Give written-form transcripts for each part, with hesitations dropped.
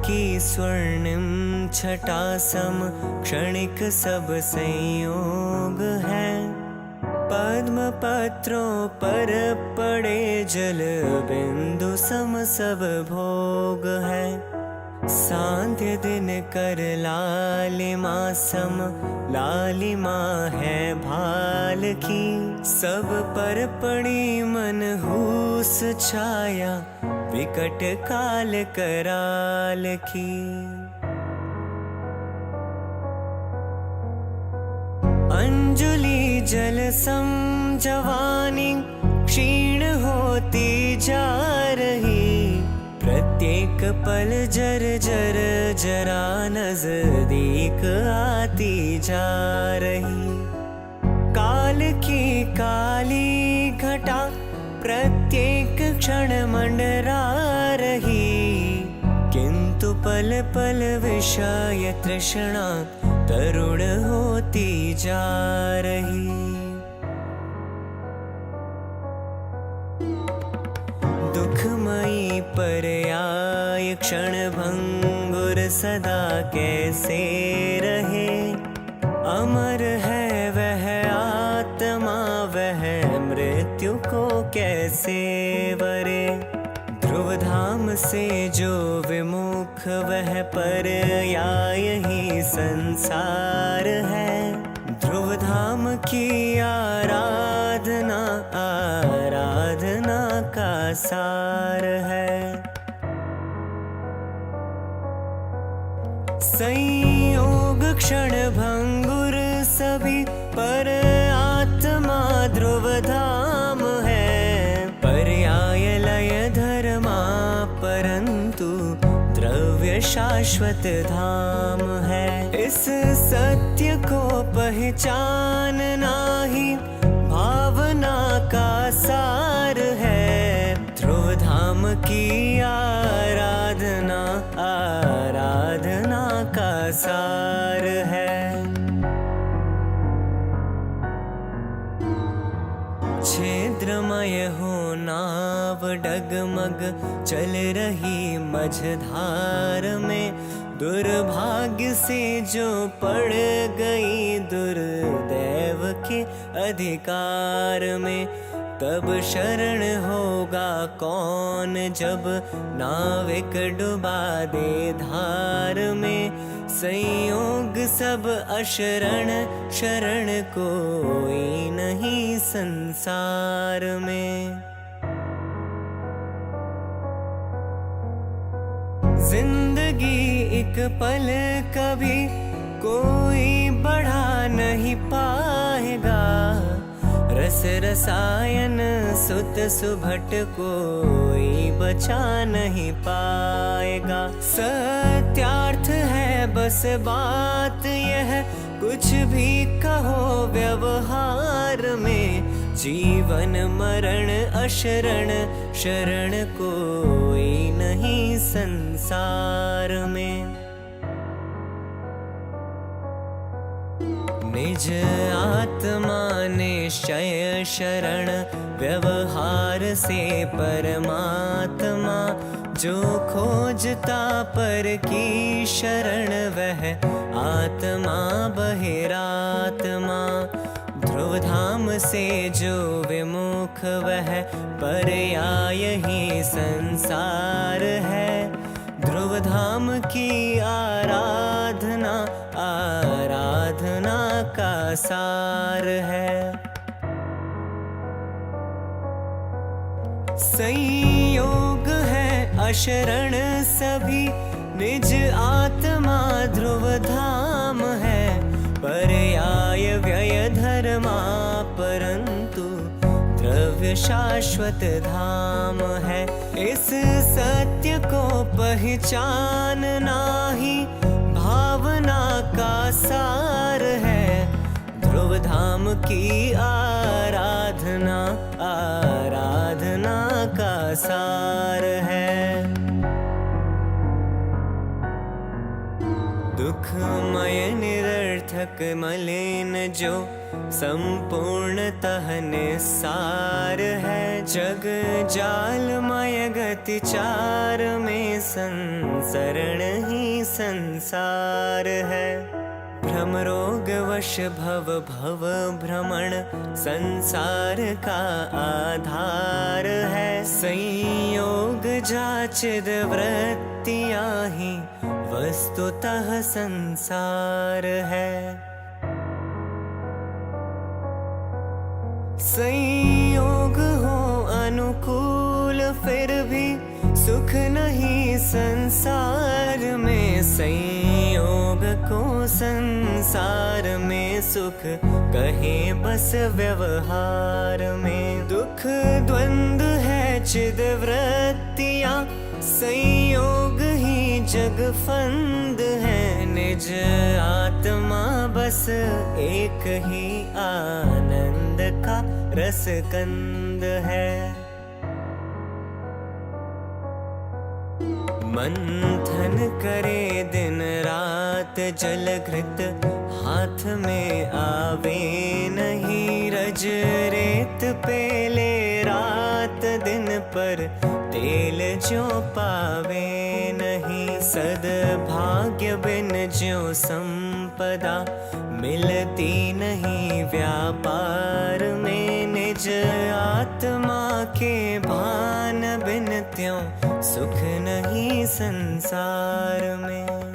की स्वर्णिम छटा सम क्षणिक सब संयोग है। पद्म पत्रों पर पड़े जल बिंदु सम सब भोग है। सांध्य दिन कर लालिमा सम लालिमा है भाल की। सब पर पड़ी मनहूस छाया विकट काल कराल की। अंजुलि जल सम जवानी क्षीण होती जा रही। प्रत्येक पल जर जर जरा नजदीक आती जा रही। काल की काली घटा प्रत्येक क्षण मंडरा रही। किंतु पल पल विषय तृष्णा तरुण होती जा रही। दुखमयी पर्याय क्षण भंगुर सदा कैसे रहे। अमर है वह आत्मा वह मृत्यु को कैसे वरे। ध्रुव धाम से जो विमुख वह पर्याय ही संसार है। ध्रुव धाम की आराधना आराधना का सार है। संयोग क्षण भंगुर सभी पर आत्मा ध्रुव धाम है। पर्याय लय धर्मा परंतु द्रव्य शाश्वत धाम है। इस सत्य को पहचानना ही भावना का सार है। ध्रुव धाम की आराधना आराधना का सार है। छिद्रमय हो नाव डगमग चल रही मझधार में। दुर्भाग्य से जो पड़ गई दुर्दैव के अधिकार में। तब शरण होगा कौन जब नाविक डुबा दे धार में। संयोग सब अशरण शरण कोई नहीं संसार में। जिंदगी एक पल कभी कोई बढ़ा नहीं पाएगा। रस रसायन सुत सुभट कोई बचा नहीं पाएगा। सत्यार्थ है बस बात यह कुछ भी कहो व्यवहार में। जीवन मरण अशरण शरण कोई नहीं संसार में। निज आत्मा निश्चय शरण व्यवहार से परमात्मा। जो खोजता पर की शरण वह आत्मा बहिरात्मा। ध्रुव धाम से जो विमुख वह पर्याय ही संसार है। ध्रुव धाम की आराधना आराधना का सार है। संयोग है अशरण सभी निज आत्मा ध्रुव धाम है। पर्याय व्यय धर्मा परंतु द्रव्य शाश्वत धाम है। इस सत्य को पहचानना ही भावना का सार है। ध्रुव धाम की आराधना आराधना का सार है। दुखमय निरर्थक मलिन जो संपूर्णतः निस्सार है। जग जालमय गति चार में संसरण ही संसार है। भ्रम रोग वश भव भव भ्रमण संसार का आधार है। संयोग जाचिद वृत्तियाँ ही वस्तुतः संसार है। संयोग हो अनुकूल फिर भी सुख नहीं संसार में। संयोग को संसार में सुख कहे बस व्यवहार में। दुख द्वंद्व है चिद वृत्तियाँ संयोग ही जग फंद है। निज आत्मा बस एक ही आनंद का रसकंद है। मंथन करे दिन रात जल घृत हाथ में आवे नहीं। रज रेत पेले रात दिन पर तेल जो पावे नहीं। सद्भाग्य बिन ज्यों संपदा मिलती नहीं व्यापार में। निज आत्मा के भान बिन त्यों सुख नहीं संसार में।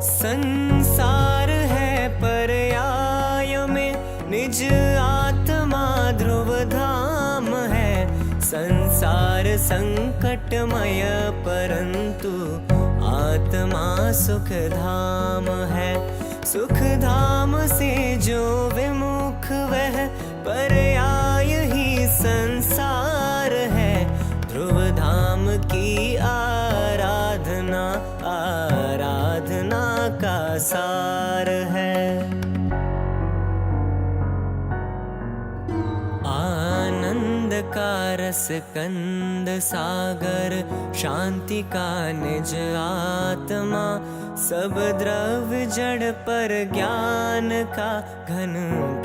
संसार है पर्याय में निज आत्मा ध्रुव धाम है। संसार संकटमय परंतु आत्मा सुख धाम है। सुख धाम से जो विमुख वह पर्याय ही संसार है। ध्रुव धाम की आराधना आराधना का सार है। आनंद का रस कंद सागर शांति का निज आत्मा। सब द्रव्य जड़ पर ज्ञान का घन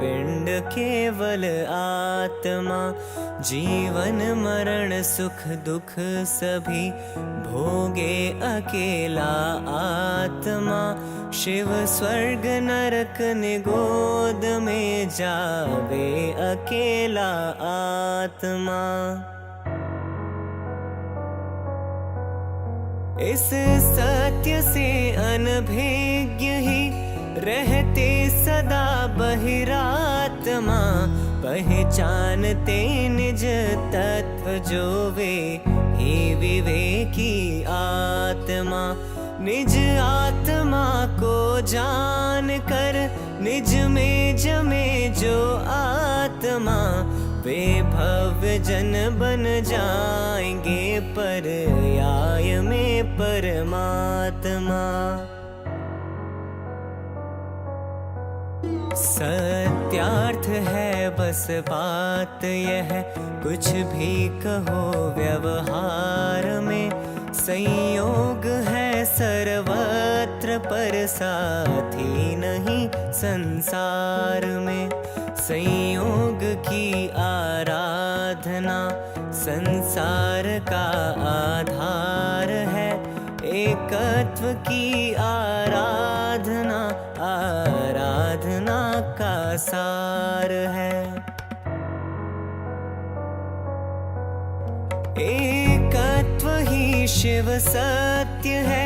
पिंड केवल आत्मा। जीवन मरण सुख दुख सभी भोगे अकेला आत्मा। शिव स्वर्ग नरक निगोद में जावे अकेला आत्मा। इस सत्य से अनभिज्ञ ही रहते सदा बहिरात्मा। पहचानते निज तत्व जो वे ही विवेकी आत्मा। निज आत्मा को जान कर निज में जमे जो आत्मा। वे भव्य जन बन जाएंगे पर्याय में परमात्मा। सत्यार्थ है बस बात यह कुछ भी कहो व्यवहार में। संयोग है सर्वत्र पर साथी नहीं संसार में। संयोग की आराधना संसार का आधार है। एकत्व की आराधना आराधना का सार है। एकत्व ही शिव सत्य है।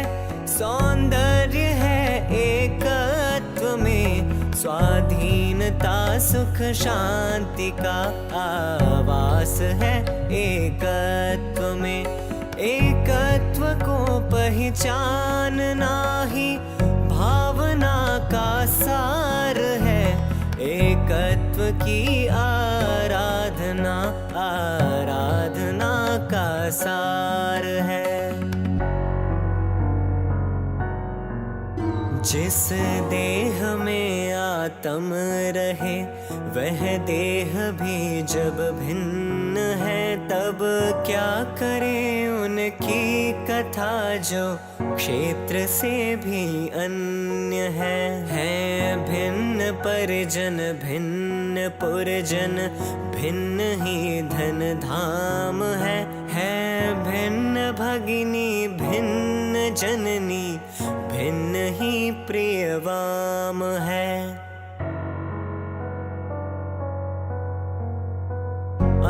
सौंदर्य है एकत्व में। स्वाधीनता सुख शांति का आवास है एकत्व में। एकत्व को पहचानना ही भावना का सार है। एकत्व की आराधना आराधना का सार है। जिस देह में आत्म रहे। वह देह भी जब भिन्न है, तब क्या करें उनकी कथा जो क्षेत्र से भी अन्य है। भिन्न परिजन भिन्न पुरजन, भिन्न ही धन धाम है। भिन्न भगिनी भिन्न जननी, भिन्न ही प्रियवाम है।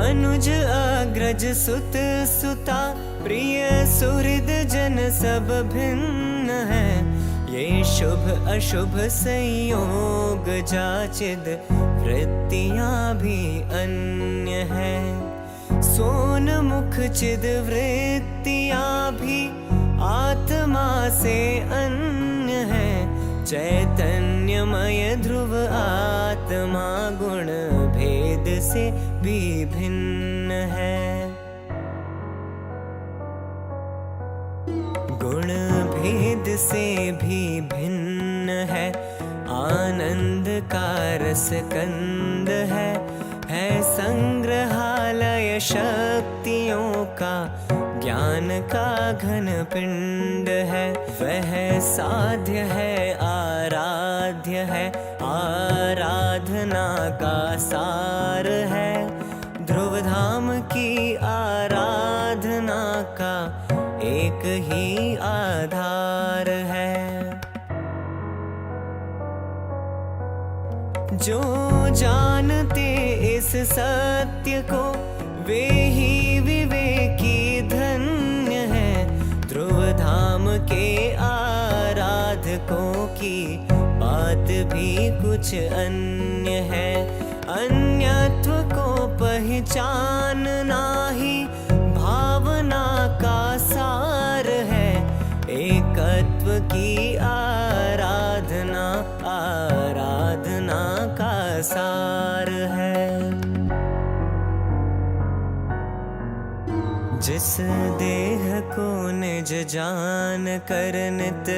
अनुज अग्रज सुत सुता, प्रिय सुहृद जन सब भिन्न है। ये शुभ अशुभ संयोग जाचिद, वृत्तियां भी अन्य है। सोन मुख चिद वृत्तियां भी आत्मा से अन्य है। चैतन्यमय ध्रुव आत्मा गुण भेद से भी भिन्न है। गुण भेद से भी भिन्न है। आनंद का रस कंद है। संग्रहालय शक्तियों का, ज्ञान का घन पिंड है। वह साध्य है आराध्य है, आराधना का सार है। ध्रुव धाम की आराधना का एक ही आधार है। जो जानते इस सत्य को, वे ही विवेकी धन्य है। ध्रुव धाम के आराधकों की बात भी कुछ अन्य है। अन्यत्व को पहचानना ही भावना का सार है। एकत्व की आराधना, आराधना का सार है। जिस देह को निज जान कर नित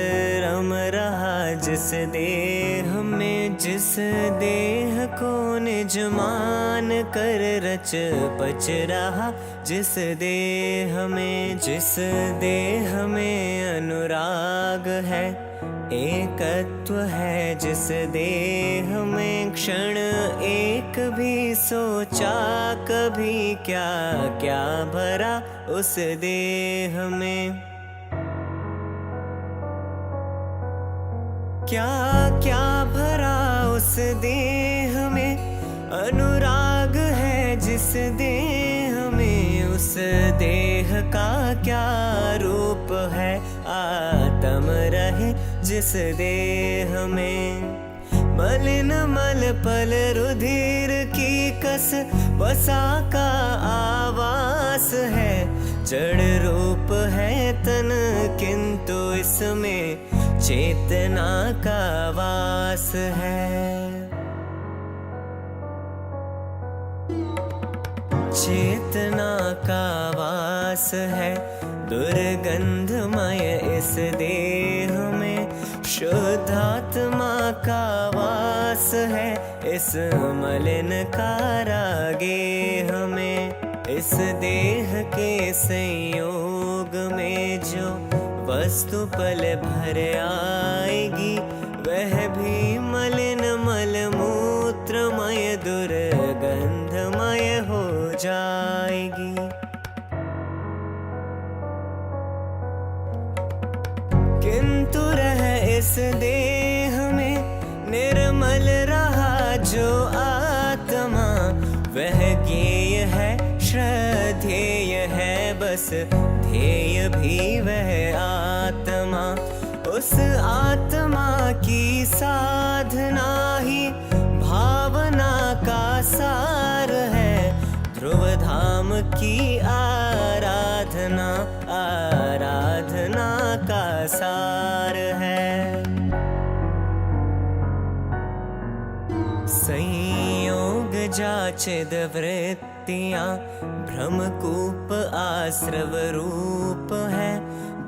रम रहा, जिस देह में जिस देह को निज मान कर रच पच रहा, जिस देह में अनुराग है, एकत्व है। जिस देह में क्षण एक भी सोचा कभी, क्या क्या भरा उस देह में, क्या क्या भरा उस देह में। अनुराग है जिस देह में, उस देह का क्या रूप है। आत्म रहे जिस देह में, मलिन मल पल रुधिर की कस वसा का आवास है। जड़ रूप है तन किंतु इसमें चेतना का वास है। चेतना का वास है। दुर्गंधमय इस देह में, शुद्धात्मा का वास है। इस मलिन कारागेह में, इस देह के संयोग में जो वस्तु पल भर आएगी, वह भी मलिन मल मूत्रमय दुर्गंधमय हो जाएगी। किंतु रह इस देह में निर्मल रहा जो आत्मा, वह ज्ञेय है श्रद्धेय है, बस ध्येय भी वह आत्मा। उस आत्मा की साधना ही भावना का सार है। ध्रुव धाम की आराधना, आराधना का सार है। संयोग जाचिद वृत्तियां, भ्रमकूप आश्रव रूप है।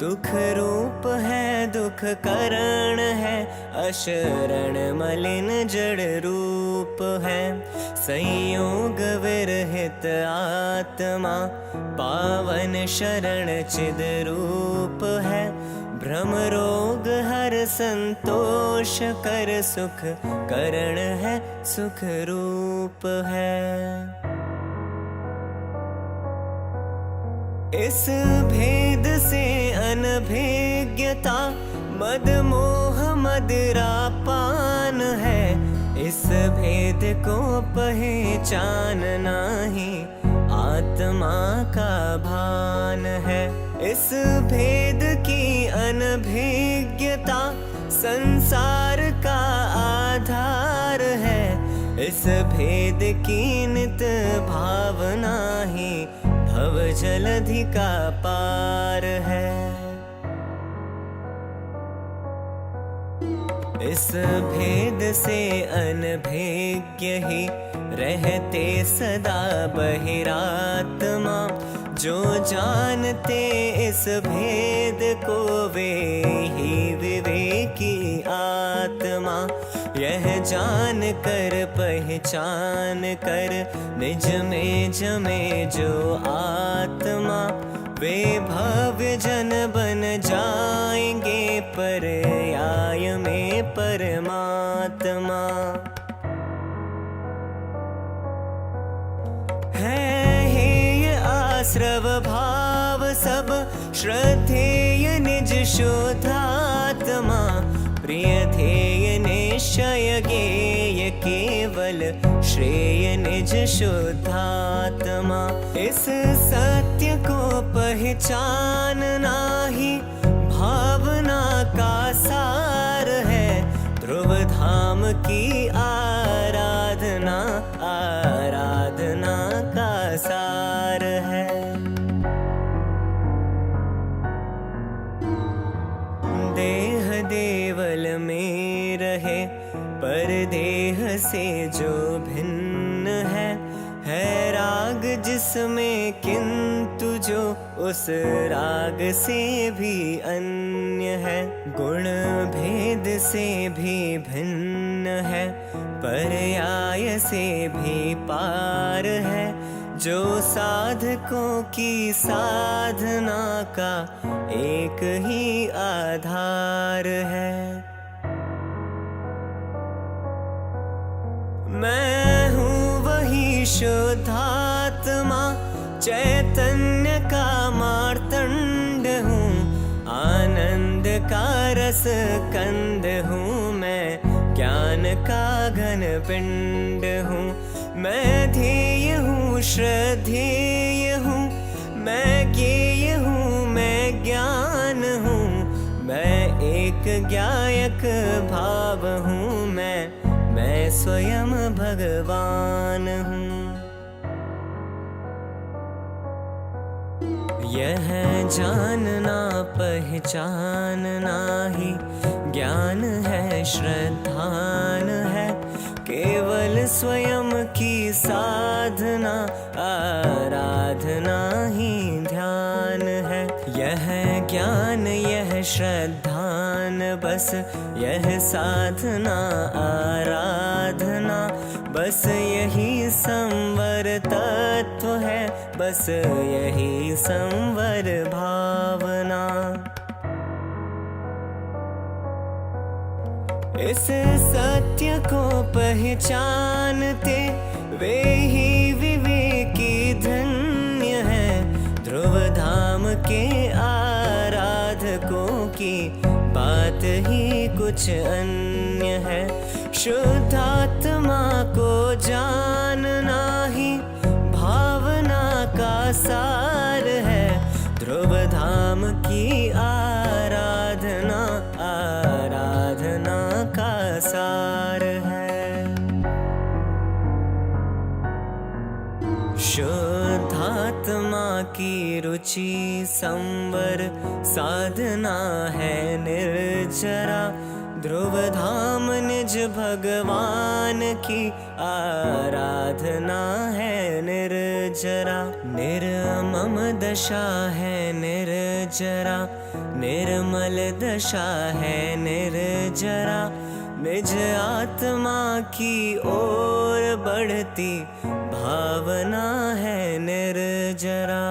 दुख रूप है दुख करण है, अशरण मलिन जड़ रूप है। संयोग विरहित आत्मा, पावन शरण चिद रूप है। भ्रम रोग हर संतोष कर, सुख करण है सुख रूप है। इस भेद से अनभिज्ञता, मद मोह मदिरा पान है। इस भेद को पहचानना ही आत्मा का भान है। इस भेद की अनभिज्ञता संसार का आधार है। इस भेद की नित भावना ही भव जलधि का पार है। इस भेद से अनभिज्ञ ही रहते सदा बहिरात्मा। जो जानते इस भेद को वे ही विवेकी आत्मा। यह जान कर पहचान कर निज में जमे जो आत्मा। वे भव्य जन बन जाएंगे पर्याय में परमात्मा। आश्रव भाव सब श्रद्धेय निज शुद्धात्मा। प्रिय ध्येय निश्चय गेय केवल श्रेय निज शुद्धात्मा। इस सत्य को पहचानना ही भावना का सार है। ध्रुव धाम की आराधना आराधना का सार है। देह देवल में रहे पर देह से जो भिन्न है राग जिसमें किंतु जो उस राग से भी अन्य है। गुण भेद से भी भिन्न है, पर्याय से भी पार है। जो साधकों की साधना का एक ही आधार है। मैं हूँ वही शुद्धात्मा, चैतन्य का मार्तंड हूँ। आनंद का रस कंद हूँ मैं, ज्ञान का घन पिंड हूँ। मैं ध्येय हूँ श्रद्धेय हूँ, मैं ज्ञेय हूँ मैं ज्ञान हूँ। मैं एक ज्ञायक भाव हूँ मैं स्वयं भगवान हूँ। यह जानना पहचानना ही ज्ञान है, श्रद्धान है। केवल स्वयं की साधना आराधना ही ध्यान है। यह ज्ञान यह श्रद्धान बस, यह साधना आराधना बस, यही संवर तत्व है, बस यही संवर भावना। इस सत्य को पहचानते वे ही विवेकी धन्य हैं। ध्रुव धाम के आराधकों की बात ही कुछ अन्य है। शुद्धात्मा को जानना ही भावना का सार है। ध्रुव धाम की आराधना आराधना का सार है। शुद्धात्मा की रुचि संवर साधना है निर्जरा। ध्रुव धाम निज भगवान की आराधना है निर्जरा। निर्मम दशा है निर्जरा, निर्मल दशा है निर्जरा। निज आत्मा की ओर बढ़ती भावना है निर्जरा।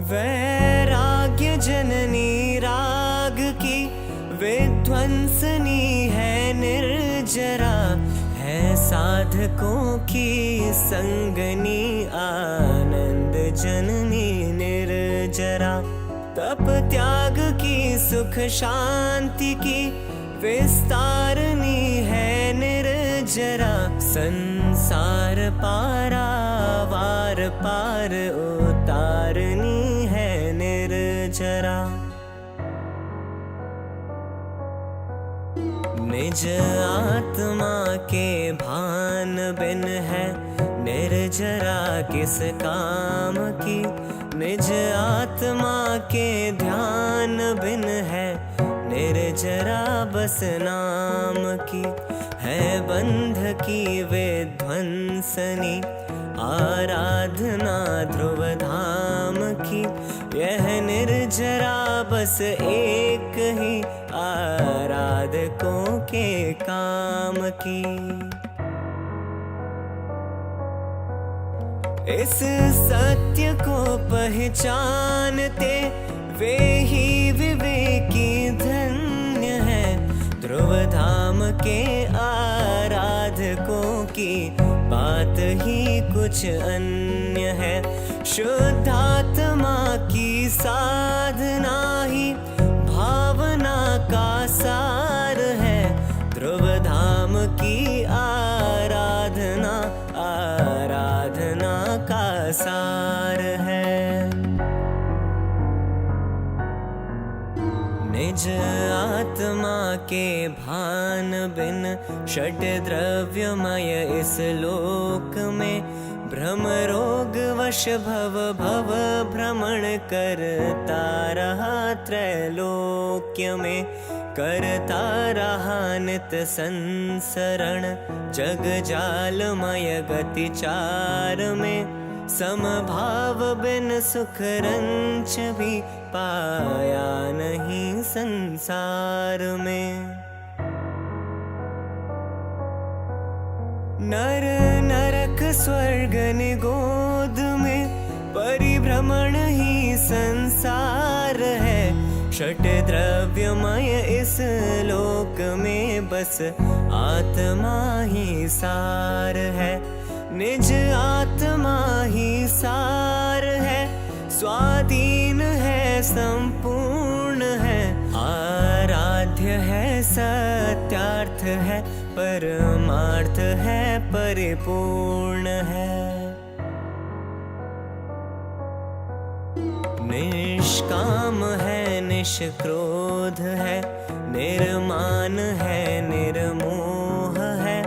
वैराग्य जननी राग की विध्वंसनी है निर्जरा। है साधकों की संगनी आनंद जननी निर्जरा। तप त्याग की सुख शांति की विस्तारनी है निर्जरा। संसार पारावार पार उतारनी है निर्जरा। निज आत्मा के भान बिन है निर्जरा किस काम की। निज आत्मा के ध्यान बिन है निर्जरा बस नाम की। है बंध की विध्वंसनी आराधना ध्रुव धाम की। यह निर्जरा बस एक ही आराधकों के काम की। इस सत्य को पहचानते वे ही विवेकी धन्य है। ध्रुव धाम के आराधकों की बात ही कुछ अन्य है। शुद्धात्मा की साधना ही भावना का सार है। ध्रुव धाम की आराधना आराधना का सार है। निज आत्मा के भान बिन षट द्रव्यमय इस लोक में। भ्रम रोग वश भव भव भ्रमण करता रहा त्रैलोक्य में। करता रहा नित संसरण जग जालमय गति चार में। समभाव बिन सुख रंच भी पाया नहीं संसार में। नर नरक स्वर्ग निगोद में परिभ्रमण ही संसार है। षट द्रव्यमय इस लोक में बस आत्मा ही सार है। निज आत्मा ही सार है। स्वाधीन है संपूर्ण है। आराध्य है सत्यार्थ है। परमार्थ है परिपूर्ण है। निष्काम है निष्क्रोध है। निर्माण है निर्मोह है।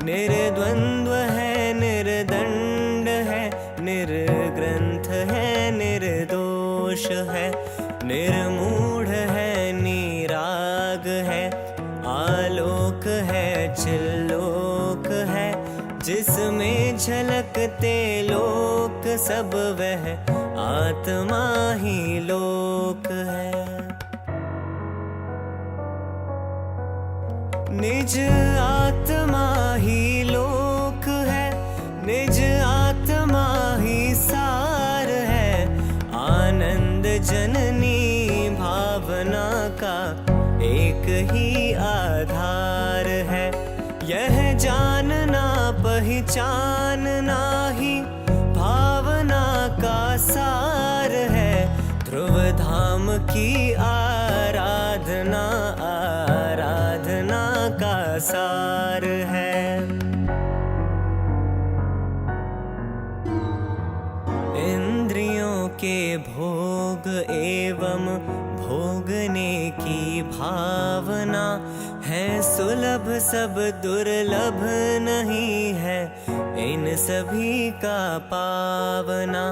निर्द्वंद्व है निर्दंड है। निर्ग्रंथ है निर्दोष है। निर्मूढ़ है निराग है। आलोक है चिल्लोक है। जिसमें झलकते लोक सब वह आत्मा ही लोक है। निज आत्मा ही लोक है। निज आत्मा ही सार है। आनंद जननी भावना का एक ही आधार है। यह जानना पहचानना ही भावना का सार है। ध्रुव धाम की आराधना आराधना का सार है। इंद्रियों के भोग एवं भोगने की भावना है सुलभ सब दुर्लभ नहीं है इन सभी का पावना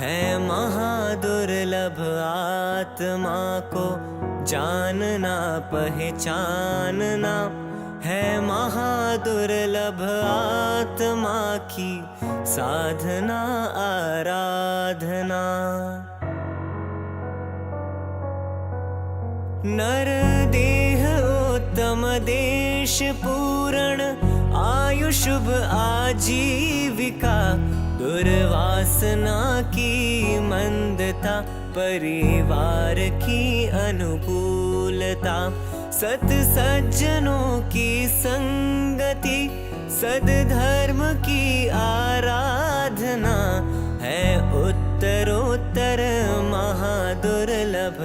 है महादुर्लभ आत्मा को जानना पहचानना, है महादुर्लभ आत्मा की साधना आराधना। नर देह उत्तम देश पूर्ण, आयु शुभ आजीविका, दुर्वासना की मंदता, परिवार की अनुकूलता, सत सज्जनों की संगति, सद्धर्म की आराधना, है उत्तरोत्तर महादुर्लभ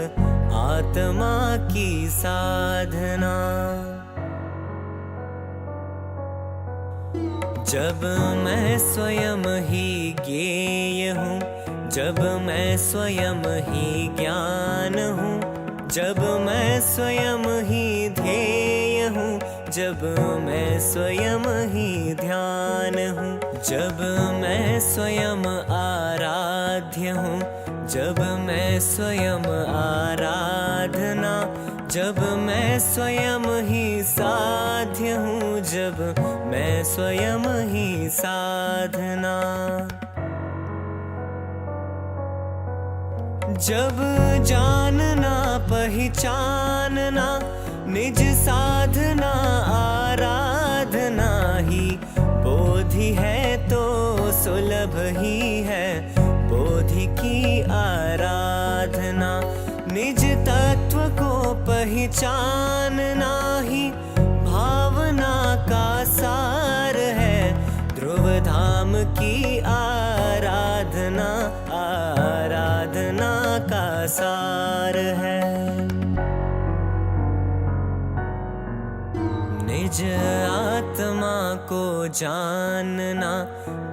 आत्मा की साधना। जब मैं स्वयं ही ज्ञेय हूँ, जब मैं स्वयं ही ज्ञान हूँ, जब मैं स्वयं ही ध्येय हूँ, जब मैं स्वयं ही ध्यान हूँ, जब मैं स्वयं आराध्य हूँ, जब मैं स्वयं आराधना, जब मैं स्वयं ही साध्य हूँ, जब मैं स्वयं ही साधना। जब जानना पहचानना, निज साधना आराधना ही बोधि है तो सुलभ ही है बोधि की आराधना। निज तत्व को पहचानना ही भावना का सार है, ध्रुव धाम की आराधना आराधना का सार है। निज आत्मा को जानना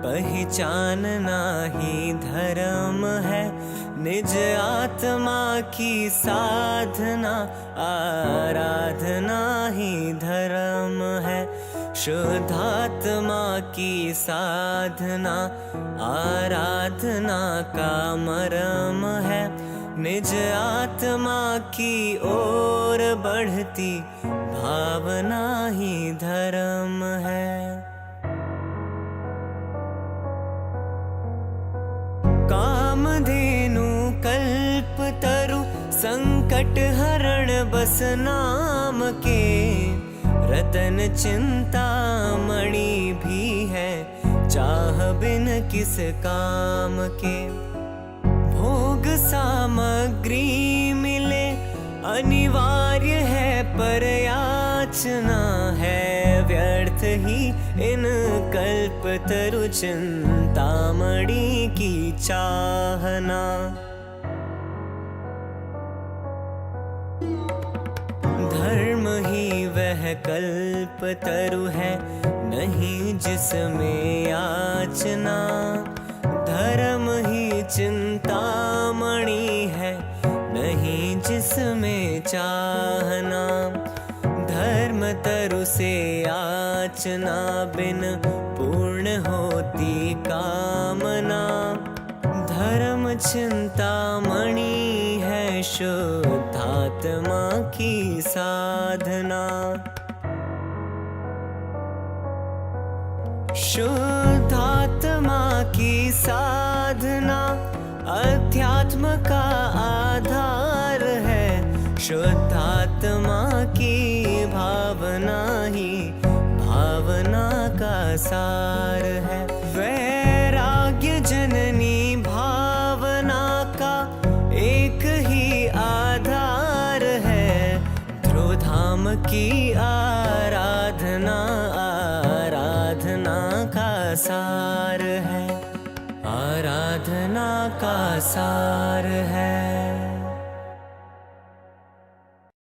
पहचानना ही धर्म है, निज आत्मा की साधना आराधना ही धर्म है। शुद्धात्मा की साधना आराधना का मर्म है, निज आत्मा की ओर बढ़ती भावना ही धर्म है। कामधेनु कल्पतरु संकट हरण बस नाम के, रतन चिंतामणि भी है चाह बिन किस काम के। भोग सामग्री मिले अनिवार्य है पर याचना है व्यर्थ ही इन कल्पतरु चिंतामणि की चाहना। धर्म ही वह कल्पतरु है नहीं जिसमें याचना, धर्म ही चिंतामणि है नहीं जिसमें चाहना। धर्म तरु से याचना बिन पूर्ण होती कामना, धर्म चिंतामणि है शुद्धात्मा की साधना। शुद्धात्मा की साधना अध्यात्म का आधार है, शुद्धात्मा की भावना ही भावना का सार है। वैराग्य जननी भावना का एक ही आधार है, ध्रुव धाम की आराधना आराधना का सार है, आराधना का सार है।